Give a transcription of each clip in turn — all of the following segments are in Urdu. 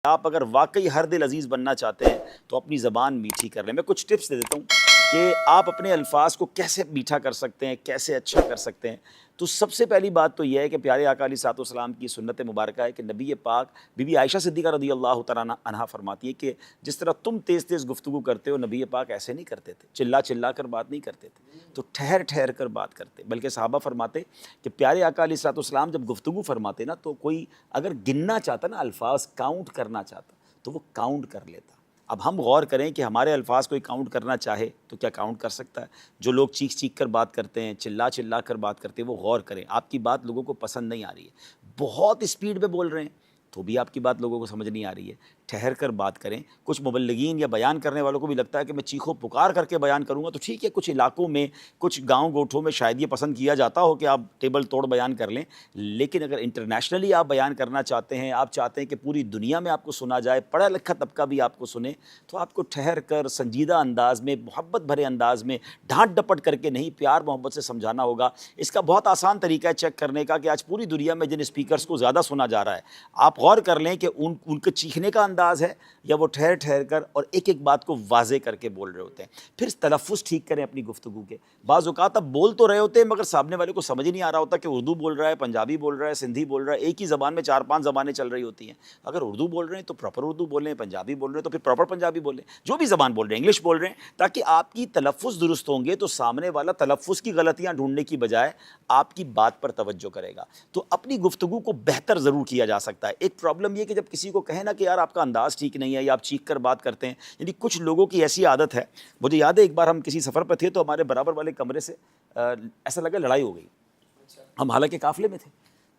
آپ اگر واقعی ہر دل عزیز بننا چاہتے ہیں تو اپنی زبان میٹھی کر لیں. میں کچھ ٹپس دے دیتا ہوں کہ آپ اپنے الفاظ کو کیسے میٹھا کر سکتے ہیں, کیسے اچھا کر سکتے ہیں. تو سب سے پہلی بات تو یہ ہے کہ پیارے آقا علیہ الصلوۃ والسلام کی سنت مبارکہ ہے کہ نبی پاک بی بی عائشہ صدیقہ رضی اللہ تعالیٰ عنہا فرماتی ہے کہ جس طرح تم تیز تیز گفتگو کرتے ہو, نبی پاک ایسے نہیں کرتے تھے, چلا چلا کر بات نہیں کرتے تھے, تو ٹھہر ٹھہر کر بات کرتے. بلکہ صحابہ فرماتے کہ پیارے آقا علیہ الصلوۃ والسلام جب گفتگو فرماتے نا تو کوئی اگر گننا چاہتا نا, الفاظ کاؤنٹ کرنا چاہتا تو وہ کاؤنٹ کر لیتا. اب ہم غور کریں کہ ہمارے الفاظ کوئی کاؤنٹ کرنا چاہے تو کیا کاؤنٹ کر سکتا ہے؟ جو لوگ چیخ چیخ کر بات کرتے ہیں, چلا چلا کر بات کرتے ہیں, وہ غور کریں. آپ کی بات لوگوں کو پسند نہیں آ رہی ہے, بہت اسپیڈ پہ بول رہے ہیں تو بھی آپ کی بات لوگوں کو سمجھ نہیں آ رہی ہے. ٹھہر کر بات کریں. کچھ مبلغین یا بیان کرنے والوں کو بھی لگتا ہے کہ میں چیخو پکار کر کے بیان کروں گا, تو ٹھیک ہے, کچھ علاقوں میں کچھ گاؤں گوٹھوں میں شاید یہ پسند کیا جاتا ہو کہ آپ ٹیبل توڑ بیان کر لیں. لیکن اگر انٹرنیشنلی آپ بیان کرنا چاہتے ہیں, آپ چاہتے ہیں کہ پوری دنیا میں آپ کو سنا جائے, پڑھا لکھا طبقہ بھی آپ کو سنے, تو آپ کو ٹھہر کر سنجیدہ انداز میں, محبت بھرے انداز میں, ڈھانٹ ڈپٹ کر کے نہیں, پیار محبت سے سمجھانا ہوگا. اس کا بہت آسان طریقہ ہے چیک کرنے کا کہ آج پوری دنیا میں جن اسپیکرز کو زیادہ سنا جا رہا ہے, آپ غور کر لیں کہ ان کے چیخنے کا انداز ہے یا وہ ٹھہر ٹھہر کر اور ایک ایک بات کو واضح کر کے بول رہے ہوتے ہیں. پھر تلفظ ٹھیک کریں اپنی گفتگو کے. بعض اوقات آپ بول تو رہے ہوتے ہیں مگر سامنے والے کو سمجھ نہیں آ رہا ہوتا کہ اردو بول رہا ہے, پنجابی بول رہا ہے, سندھی بول رہا ہے. ایک ہی زبان میں 4-5 زبانیں چل رہی ہوتی ہیں. اگر اردو بول رہے ہیں تو پراپر اردو بولیں, پنجابی بول رہے ہیں تو پھر پراپر پنجابی بولیں, جو بھی زبان بول رہے ہیں, انگلش بول رہے ہیں, تاکہ آپ کی تلفظ درست ہوں گے تو سامنے والا تلفظ کی غلطیاں ڈھونڈنے کی بجائے آپ کی بات پر توجہ کرے گا. تو اپنی گفتگو کو بہتر ضرور کیا جا سکتا ہے. ایک پرابلم یہ کہ جب کسی کو کہیں نا کہ یار آپ کا انداز ٹھیک نہیں ہے یا آپ چیخ کر بات کرتے ہیں, یعنی کچھ لوگوں کی ایسی عادت ہے. مجھے یاد ہے ایک بار ہم کسی سفر پہ تھے تو ہمارے برابر والے کمرے سے ایسا لگا لڑائی ہو گئی. ہم حالانکہ قافلے میں تھے,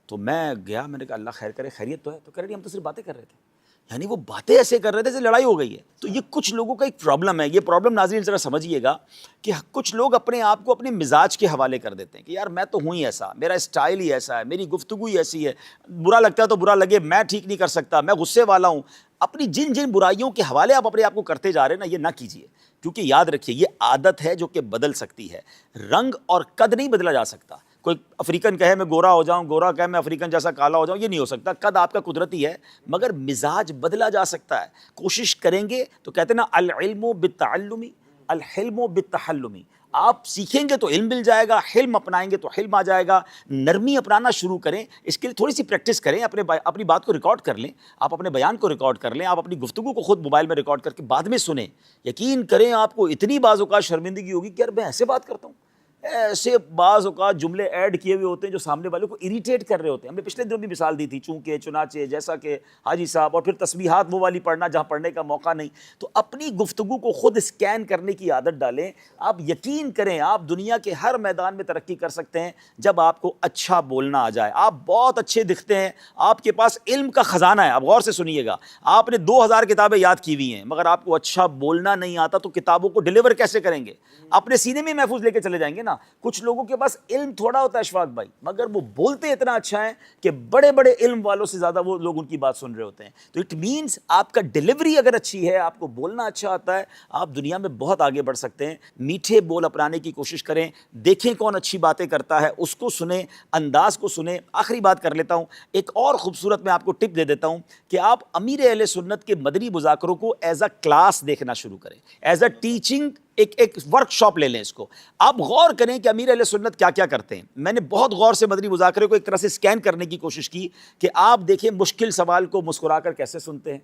تو میں گیا, میں نے کہا اللہ خیر کرے, خیریت تو ہے؟ تو کہہ رہے ہم تو صرف باتیں کر رہے تھے. یعنی وہ باتیں ایسے کر رہے تھے جیسے لڑائی ہو گئی ہے. تو یہ کچھ لوگوں کا ایک پرابلم ہے. یہ پرابلم ناظرین ذرا سمجھیے گا کہ کچھ لوگ اپنے آپ کو اپنے مزاج کے حوالے کر دیتے ہیں کہ یار میں تو ہوں ہی ایسا, میرا اسٹائل ہی ایسا ہے, میری گفتگو ہی ایسی ہے, برا لگتا ہے تو برا لگے, میں ٹھیک نہیں کر سکتا, میں غصے والا ہوں. اپنی جن جن برائیوں کے حوالے آپ اپنے آپ کو کرتے جا رہے ہیں نا, یہ نہ کیجیے. کیونکہ یاد رکھیے یہ عادت ہے جو کہ بدل سکتی ہے. رنگ اور قد نہیں بدلا جا سکتا. کوئی افریقن کہے میں گورا ہو جاؤں, گورا کہے میں افریقن جیسا کالا ہو جاؤں, یہ نہیں ہو سکتا. قد آپ کا قدرتی ہے مگر مزاج بدلا جا سکتا ہے. کوشش کریں گے تو کہتے ہیں نا العلم بالتعلم الحلم بالتحلم. آپ سیکھیں گے تو علم مل جائے گا, حلم اپنائیں گے تو حلم آ جائے گا. نرمی اپنانا شروع کریں, اس کے لیے تھوڑی سی پریکٹس کریں. اپنی بات کو ریکارڈ کر لیں, آپ اپنے بیان کو ریکارڈ کر لیں, آپ اپنی گفتگو کو خود موبائل میں ریکارڈ کر کے بعد میں سنیں. یقین کریں آپ کو اتنی بعض اوقات شرمندگی ہوگی کہ یار میں ایسے بات کرتا ہوں. ایسے بعض اوقات جملے ایڈ کیے ہوئے ہوتے ہیں جو سامنے والوں کو اریٹیٹ کر رہے ہوتے ہیں. ہم نے پچھلے دنوں بھی مثال دی تھی, چونکہ چنانچہ جیسا کہ حاجی صاحب, اور پھر تسبیحات وہ والی پڑھنا جہاں پڑھنے کا موقع نہیں. تو اپنی گفتگو کو خود اسکین کرنے کی عادت ڈالیں. آپ یقین کریں آپ دنیا کے ہر میدان میں ترقی کر سکتے ہیں جب آپ کو اچھا بولنا آ جائے. آپ بہت اچھے دکھتے ہیں, آپ کے پاس علم کا خزانہ ہے. آپ غور سے سنیے گا, آپ نے 2000 کتابیں یاد کی ہوئی ہیں مگر آپ کو اچھا بولنا نہیں آتا, تو کتابوں کو ڈیلیور کیسے کریں گے؟ اپنے سینے میں محفوظ لے کے چلے جائیں گے نا. کچھ لوگوں کے پاس علم تھوڑا ہوتا ہے اشفاق بھائی, مگر وہ بولتے اتنا اچھا ہے کہ بڑے بڑے علم والوں سے زیادہ وہ لوگ ان کی بات سن رہے ہوتے ہیں. تو اٹ مینس آپ کا ڈیلیوری اگر اچھی ہے, آپ کو بولنا اچھا آتا ہے, آپ دنیا میں بہت آگے بڑھ سکتے ہیں. میٹھے بول اپنانے کی کوشش کریں. دیکھیں کون اچھی باتیں کرتا ہے, اس کو سنیں, انداز کو سنیں. آخری بات کر لیتا ہوں, ایک اور خوبصورت میں آپ کو ٹپ دے دیتا ہوں کہ آپ امیر اہل سنت کے مدنی مذاکروں کو ایز اے کلاس دیکھنا شروع کریں, ایز اے ٹیچنگ. ایک ورک شاپ لے لیں اس کو. آپ غور کریں کہ امیر اہل سنت کیا کیا کرتے ہیں. میں نے بہت غور سے مدنی مذاکرے کو ایک طرح سے اسکین کرنے کی کوشش کی کہ آپ دیکھیں مشکل سوال کو مسکرا کر کیسے سنتے ہیں,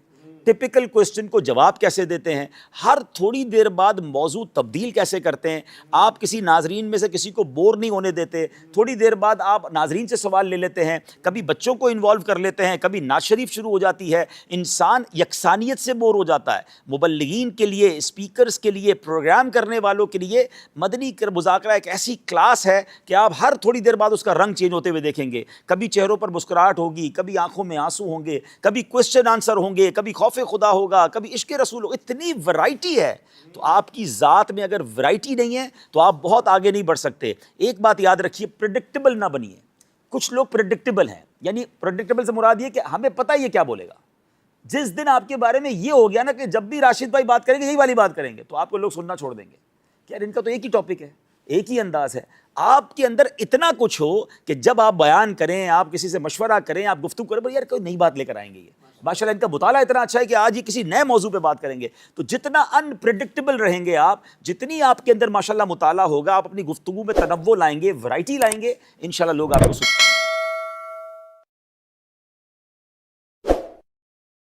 ٹپیکل کوسچن کو جواب کیسے دیتے ہیں, ہر تھوڑی دیر بعد موضوع تبدیل کیسے کرتے ہیں, آپ کسی ناظرین میں سے کسی کو بور نہیں ہونے دیتے, تھوڑی دیر بعد آپ ناظرین سے سوال لے لیتے ہیں, کبھی بچوں کو انوالو کر لیتے ہیں, کبھی نعت شریف شروع ہو جاتی ہے. انسان یکسانیت سے بور ہو جاتا ہے. مبلغین کے لیے, اسپیکرز کے لیے, پروگرام کرنے والوں کے لیے مدنی مذاکرہ ایک ایسی کلاس ہے کہ آپ ہر تھوڑی دیر بعد اس کا رنگ چینج ہوتے ہوئے دیکھیں گے. کبھی چہروں پر مسکراہٹ ہوگی, کبھی آنکھوں میں آنسو ہوں گے, کبھی کوسچن آنسر ہوں گے, کبھی خوف خدا ہوگا, کبھی عشق رسول ہوگا. اتنی ورائٹی ہے. تو آپ کی ذات میں اگر ورائٹی نہیں ہے تو آپ بہت آگے نہیں بڑھ سکتے. ایک بات یاد رکھیے, پریڈکٹیبل نہ بنیے. کچھ لوگ پریڈکٹیبل ہیں, یعنی پریڈکٹیبل سے مراد یہ کہ ہمیں پتہ ہے یہ کیا بولے گا. جس دن آپ کے بارے میں یہ ہو گیا نا کہ جب بھی راشد بھائی بات کریں گے یہی والی بات کریں گے, تو آپ کو لوگ سننا چھوڑ دیں گے کہ یار ان کا تو ایک ہی ٹاپک ہے, ایک ہی انداز ہے. آپ کے اندر اتنا کچھ ہو کہ جب آپ بیان کریں, آپ کسی سے مشورہ کریں, آپ گفتگو کریں, بھائی یار کوئی نئی بات لے کر آئیں گے, یہ ماشاءاللہ ان کا مطالعہ اتنا اچھا ہے کہ آج یہ کسی نئے موضوع پہ بات کریں گے. تو جتنا انپریڈکٹیبل رہیں گے آپ, جتنی آپ کے اندر ماشاءاللہ مطالعہ ہوگا, آپ اپنی گفتگو میں تنوع لائیں گے, ورائٹی لائیں گے, انشاءاللہ لوگ آپ کو